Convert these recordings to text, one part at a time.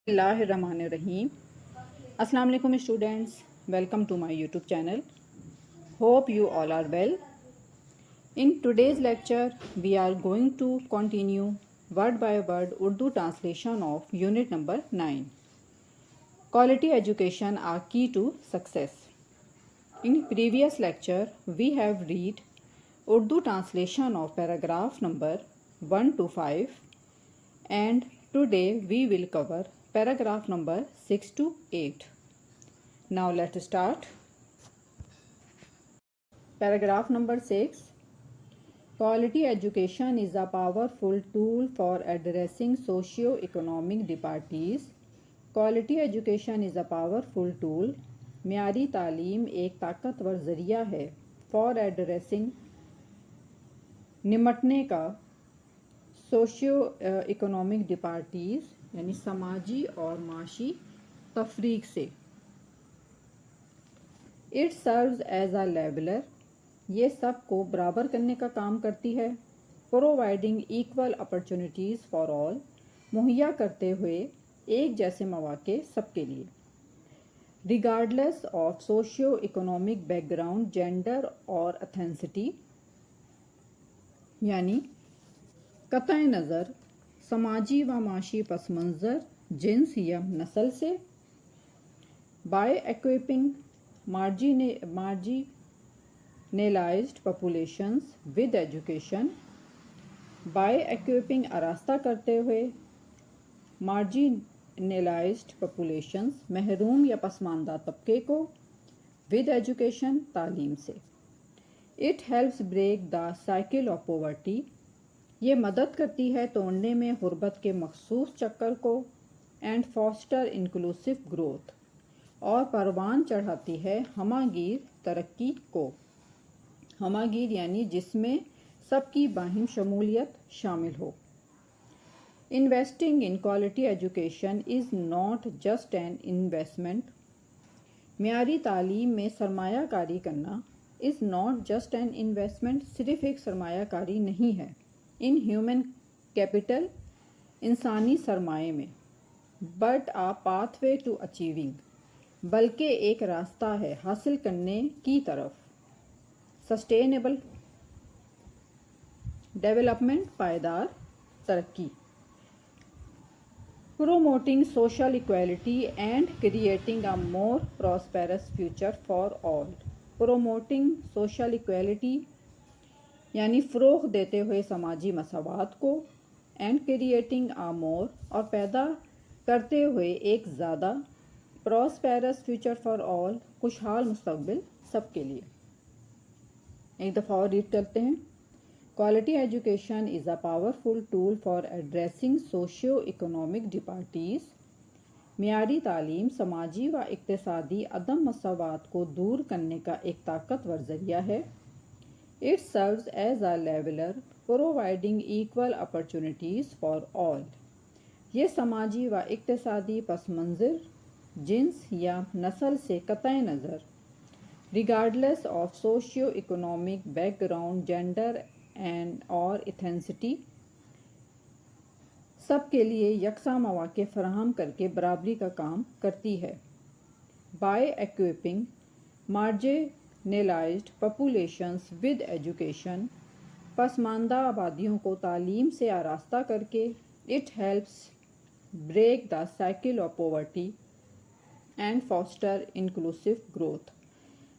اللہ الرحمن الرحیم. السلام علیکم students, welcome to my YouTube channel. Hope you all are well. In today's lecture, we are going to continue word by word Urdu translation of unit number 9. Quality education are key to success. In previous lecture, we have read Urdu translation of paragraph number 1 to 5, and today we will cover paragraph number 6 to 8. Now let's start. Paragraph number 6. Quality education is a powerful tool for addressing socio-economic disparities. Quality education is a powerful tool. معیاری تعلیم ایک طاقتور ذریعہ ہے for addressing نمٹنے کا socio economic ڈپارٹیز یعنی سماجی اور معاشی تفریق سے. It serves as a leveller, یہ سب کو برابر کرنے کا کام کرتی ہے. Providing equal opportunities for all, مہیا کرتے ہوئے ایک جیسے مواقع سب کے لیے. Regardless of socio economic background, gender اور ایتھنسٹی, یعنی قطع نظر سماجی و معاشی پس منظر, جنس یا نسل سے. By equipping marginalized populations with education, by equipping آراستہ کرتے ہوئے marginalized populations محروم یا پسماندہ طبقے کو with education تعلیم سے. It helps break the cycle of poverty, یہ مدد کرتی ہے توڑنے میں غربت کے مخصوص چکر کو. اینڈ فاسٹر انکلوسیو گروتھ, اور پروان چڑھاتی ہے ہمہ گیر ترقی کو. ہمہ گیر یعنی جس میں سب کی باہم شمولیت شامل ہو. Investing in quality education is not just an investment, معیاری تعلیم میں سرمایہ کاری کرنا is not just an investment, صرف ایک سرمایہ کاری نہیں ہے. ان ہیومن کیپٹل, انسانی سرمایے میں. But a pathway to achieving, بلکہ ایک راستہ ہے حاصل کرنے کی طرف. سسٹینیبل ڈیولپمنٹ, پائیدار ترقی. Promoting social equality and creating a more prosperous future for all. Promoting social equality یعنی فروغ دیتے ہوئے سماجی مساوات کو. اینڈ کریٹنگ اے مور, اور پیدا کرتے ہوئے ایک زیادہ پراسپیرس فیوچر فار آل, خوشحال مستقبل سب کے لیے. ایک دفعہ اور ریڈ کرتے ہیں. Quality education is a powerful tool for addressing socio economic disparities, معیاری تعلیم سماجی و اقتصادی عدم مساوات کو دور کرنے کا ایک طاقتور ذریعہ ہے. It serves as a leveler, providing equal opportunities for all. یہ سماجی و اقتصادی پس منظر, جنس یا نسل سے قطع نظر, regardless of socio-economic background, gender and اور ایتھنسٹی, سب کے لیے یکساں مواقع فراہم کر کے برابری کا کام کرتی ہے. By equipping marginalized populations with education, پسماندہ آبادیوں کو تعلیم سے آراستہ کر کے. It helps break the cycle of poverty and foster inclusive growth,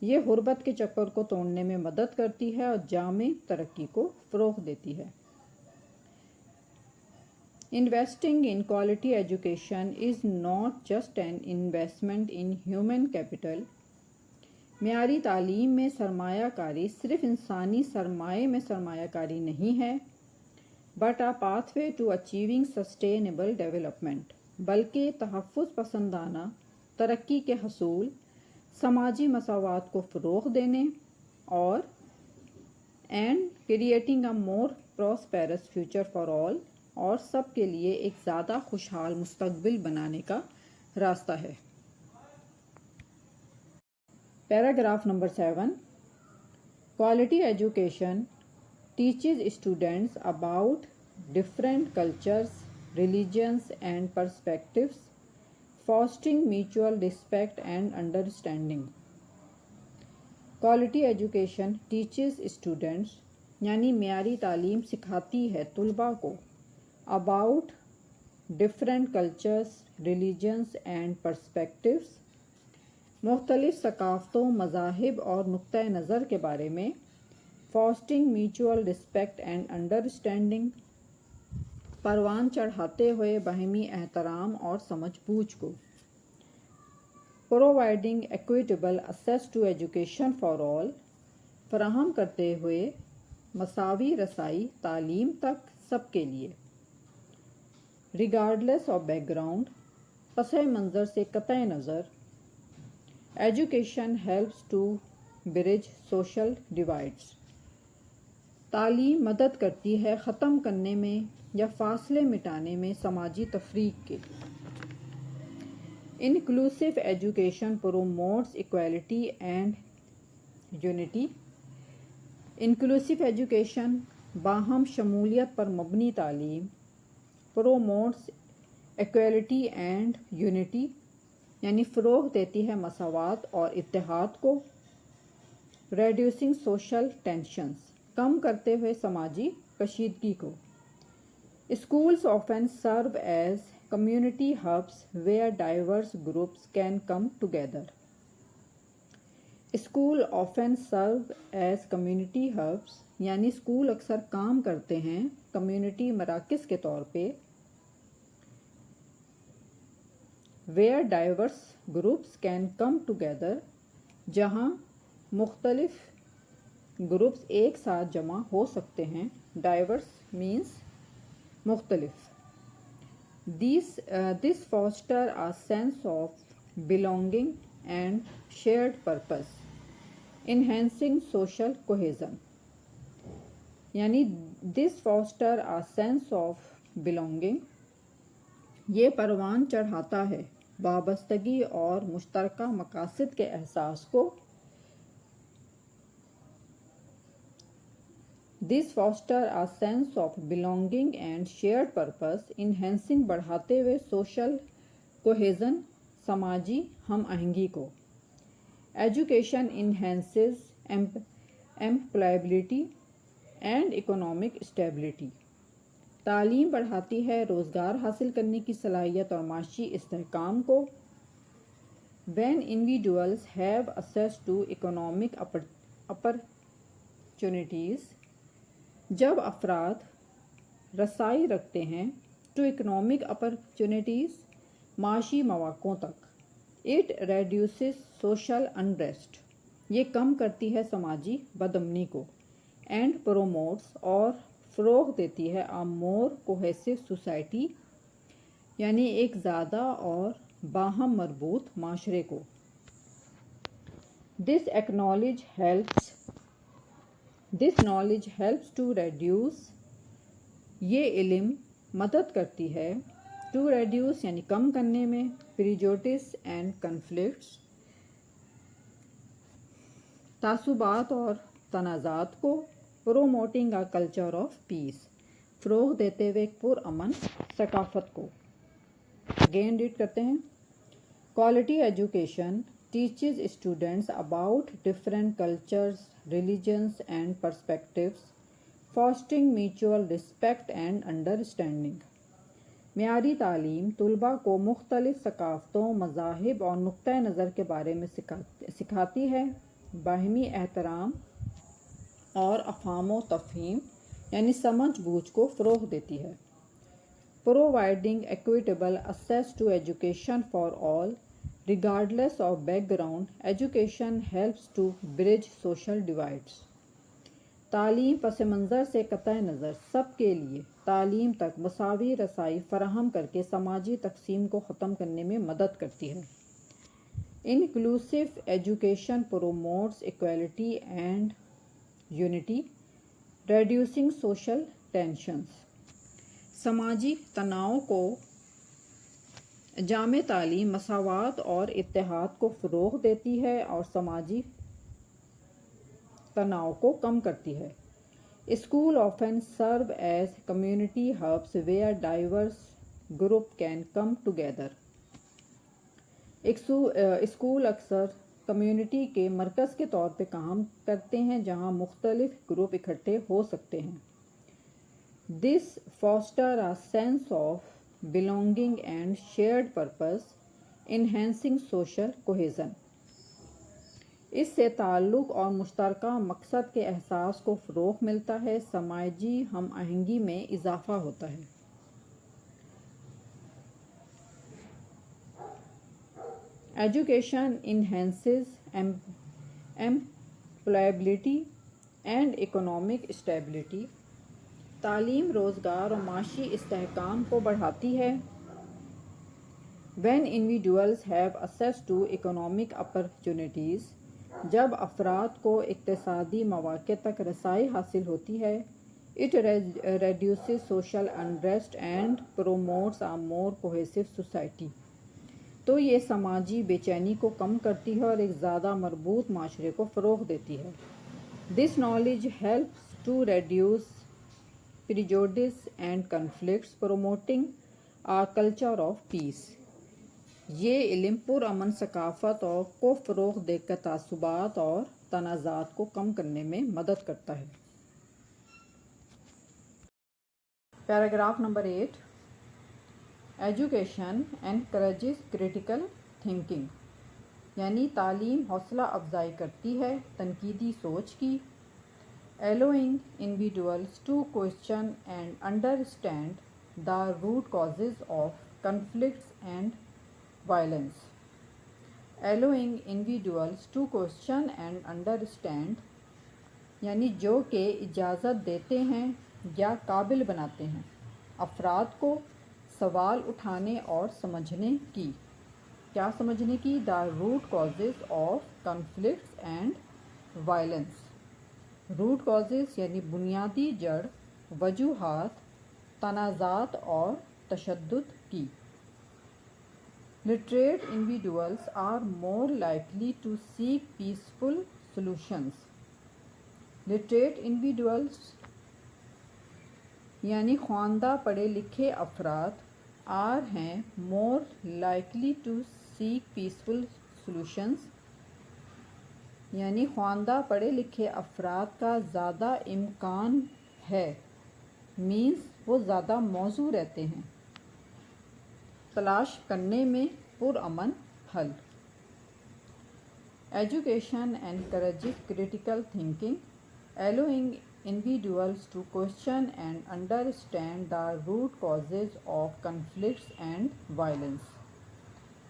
یہ غربت کے چکر کو توڑنے میں مدد کرتی ہے اور جامع ترقی کو فروغ دیتی ہے. Investing in quality education is not just an investment in human capital, معیاری تعلیم میں سرمایہ کاری صرف انسانی سرمایے میں سرمایہ کاری نہیں ہے. But a pathway to achieving sustainable development, بلکہ تحفظ پسندانہ ترقی کے حصول, سماجی مساوات کو فروغ دینے اور and creating a more prosperous future for all, اور سب کے لیے ایک زیادہ خوشحال مستقبل بنانے کا راستہ ہے. Paragraph number 7. Quality education teaches students about different cultures, religions and perspectives fostering mutual respect and understanding. Quality education teaches students یعنی معیاری تعلیم سکھاتی ہے طلباء کو about different cultures, religions and perspectives مختلف ثقافتوں، مذاہب اور نقطۂ نظر کے بارے میں fostering mutual respect and understanding پروان چڑھاتے ہوئے باہمی احترام اور سمجھ بوجھ کو providing equitable access to education for all فراہم کرتے ہوئے مساوی رسائی تعلیم تک سب کے لیے regardless of background پس منظر سے قطع نظر Education helps to bridge social divides تعلیم مدد کرتی ہے ختم کرنے میں یا فاصلے مٹانے میں سماجی تفریق کے Inclusive education promotes equality and unity Inclusive education باہم شمولیت پر مبنی تعلیم promotes equality and unity یعنی فروغ دیتی ہے مساوات اور اتحاد کو reducing social tensions کم کرتے ہوئے سماجی کشیدگی کو Schools often serve as community hubs where diverse groups can come together. School often serve as community hubs یعنی اسکول اکثر کام کرتے ہیں کمیونٹی مراکز کے طور پہ where diverse groups can come together جہاں مختلف گروپس ایک ساتھ جمع ہو سکتے ہیں diverse means مختلف This foster a sense of belonging and shared purpose enhancing social cohesion یعنی this foster a sense of belonging یہ پروان چڑھاتا ہے وابستگی اور مشترکہ مقاصد کے احساس کو This foster a sense of belonging and shared purpose enhancing بڑھاتے ہوئے social cohesion سماجی ہم آہنگی کو Education enhances employability and economic stability تعلیم بڑھاتی ہے روزگار حاصل کرنے کی صلاحیت اور معاشی استحکام کو When individuals have access to economic opportunities جب افراد رسائی رکھتے ہیں to economic opportunities معاشی مواقعوں تک It reduces social unrest یہ کم کرتی ہے سماجی بدامنی کو and promotes اور فروغ دیتی ہے a more cohesive society یعنی ایک زیادہ اور باہم مربوط معاشرے کو This knowledge helps to reduce یہ علم مدد کرتی ہے to reduce یعنی کم کرنے میں prejudice and conflicts تعصبات اور تنازعات کو promoting a culture of peace فروغ دیتے ہوئے پرامن ثقافت کو Again read کرتے ہیں Quality education teaches students about different cultures, religions and perspectives, fostering mutual respect and understanding. معیاری تعلیم طلباء کو مختلف ثقافتوں، مذاہب اور نقطۂ نظر کے بارے میں سکھاتی ہے باہمی احترام اور افہام و تفہیم یعنی سمجھ بوجھ کو فروغ دیتی ہے Providing equitable access to education for all regardless of background education helps to bridge social divides تعلیم پس منظر سے قطع نظر سب کے لیے تعلیم تک مساوی رسائی فراہم کر کے سماجی تقسیم کو ختم کرنے میں مدد کرتی ہے Inclusive education promotes equality and unity reducing social tensions سماجی تناؤ کو جامع تعلیم مساوات اور اتحاد کو فروغ دیتی ہے اور سماجی تناؤ کو کم کرتی ہے School often serve as community hubs where diverse groups can come together school اکثر کمیونٹی کے مرکز کے طور پہ کام کرتے ہیں جہاں مختلف گروپ اکٹھے ہو سکتے ہیں. This foster a sense of belonging and shared purpose, enhancing social cohesion. اس سے تعلق اور مشترکہ مقصد کے احساس کو فروغ ملتا ہے، سماجی ہم آہنگی میں اضافہ ہوتا ہے. Education enhances employability and economic stability. تعلیم روزگار اور معاشی استحکام کو بڑھاتی ہے. When individuals have access to economic opportunities, جب افراد کو اقتصادی مواقع تک رسائی حاصل ہوتی ہے, it reduces social unrest and promotes a more cohesive society. تو یہ سماجی بے چینی کو کم کرتی ہے اور ایک زیادہ مربوط معاشرے کو فروغ دیتی ہے. This knowledge helps to reduce prejudice and conflicts, promoting a culture of peace. یہ علم پرامن ثقافت کو فروغ دے کر تعصبات اور تنازعات کو کم کرنے میں مدد کرتا ہے. Paragraph number 8. Education encourages critical thinking. یعنی تعلیم حوصلہ افزائی کرتی ہے تنقیدی سوچ کی. Allowing individuals to question and understand the root causes of conflicts and violence. Allowing individuals to question and understand یعنی جو کہ اجازت دیتے ہیں یا قابل بناتے ہیں افراد کو سوال اٹھانے اور سمجھنے کی. کیا سمجھنے کی؟ the root causes of conflicts and violence. root causes یعنی بنیادی جڑ، وجوہات، تنازعات اور تشدد کی. literate individuals are more likely to seek peaceful solutions. literate individuals یعنی خواندہ پڑھے لکھے افراد ہیں more likely to seek peaceful solutions یعنی خواندہ پڑھے لکھے افراد کا زیادہ امکان ہے means وہ زیادہ موزوں رہتے ہیں تلاش کرنے میں پرامن حل. Education encourages critical thinking, allowing individuals to question and understand the root causes of conflicts and violence.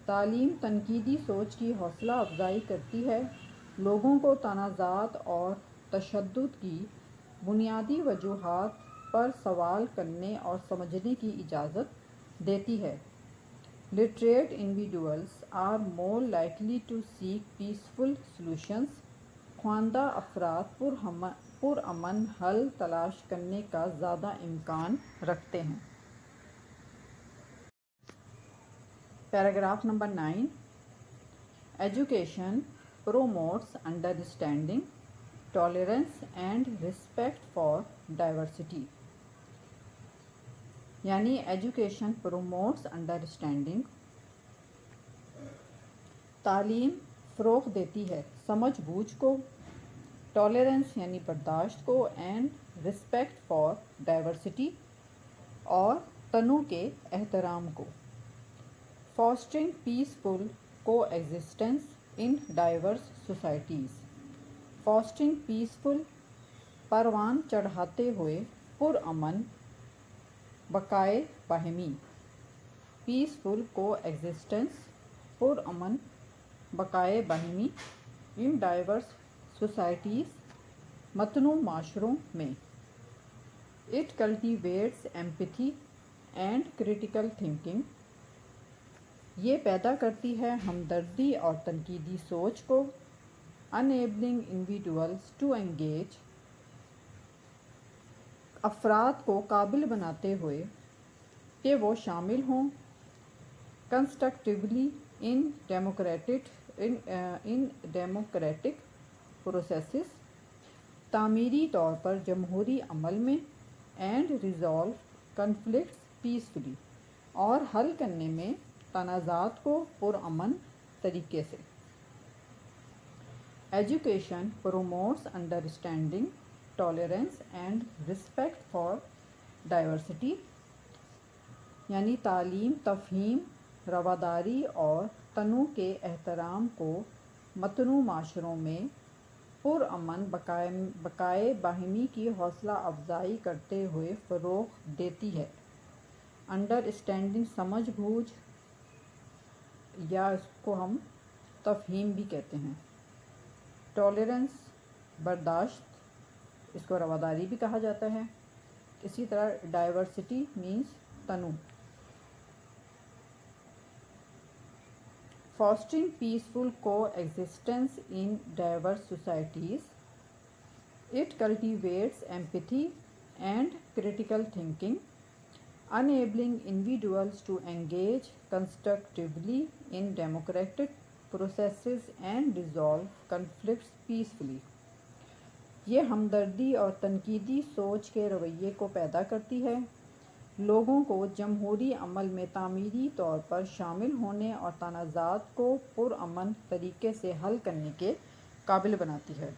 تعلیم تنقیدی سوچ کی حوصلہ افزائی کرتی ہے، لوگوں کو تنازعات اور تشدد کی بنیادی وجوہات پر سوال کرنے اور سمجھنے کی اجازت دیتی ہے. literate individuals are more likely to seek peaceful solutions. خواندہ افراد پرامن حل تلاش کرنے کا زیادہ امکان رکھتے ہیں. Paragraph number 9. Education promotes understanding, tolerance and respect for diversity. یعنی ایجوکیشن promotes understanding تعلیم فروغ دیتی ہے سمجھ بوجھ کو، ٹالرنس یعنی برداشت کو، اینڈ رسپیکٹ فار ڈائیورسٹی اور تنوع کے احترام کو. فاسٹرنگ پیسفل کو ایگزسٹنس ان ڈائیورس سوسائٹیز. فاسٹرنگ پیسفل پروان چڑھاتے ہوئے پرامن بقائے باہمی. پیسفل کو ایگزسٹنس پرامن بقائے باہمی ان ڈائیورس سوسائٹیز متنوع معاشروں میں. It cultivates empathy and critical thinking. یہ پیدا کرتی ہے ہمدردی اور تنقیدی سوچ کو. enabling individuals to engage افراد کو قابل بناتے ہوئے کہ وہ شامل ہوں کنسٹرکٹیولی ان ڈیموکریٹک پروسیسز تعمیری طور پر جمہوری عمل میں. اینڈ ریزالو کنفلکٹس پیسفلی اور حل کرنے میں تنازعات کو پرامن طریقے سے. Education promotes understanding, tolerance and respect for diversity. یعنی تعلیم تفہیم, رواداری اور تنوع کے احترام کو متنوع معاشروں میں پرامن بقائے باہمی کی حوصلہ افزائی کرتے ہوئے فروغ دیتی ہے. انڈرسٹینڈنگ سمجھ بوجھ, یا اس کو ہم تفہیم بھی کہتے ہیں. ٹالرنس برداشت, اس کو رواداری بھی کہا جاتا ہے. اسی طرح ڈائیورسٹی مینس تنوع. Fostering peaceful coexistence in diverse societies. It cultivates empathy and critical thinking, enabling individuals to engage constructively in democratic processes and resolve conflicts peacefully. یہ ہمدردی اور تنقیدی سوچ کے رویے کو پیدا کرتی ہے, لوگوں کو جمہوری عمل میں تعمیری طور پر شامل ہونے اور تنازعات کو پرامن طریقے سے حل کرنے کے قابل بناتی ہے.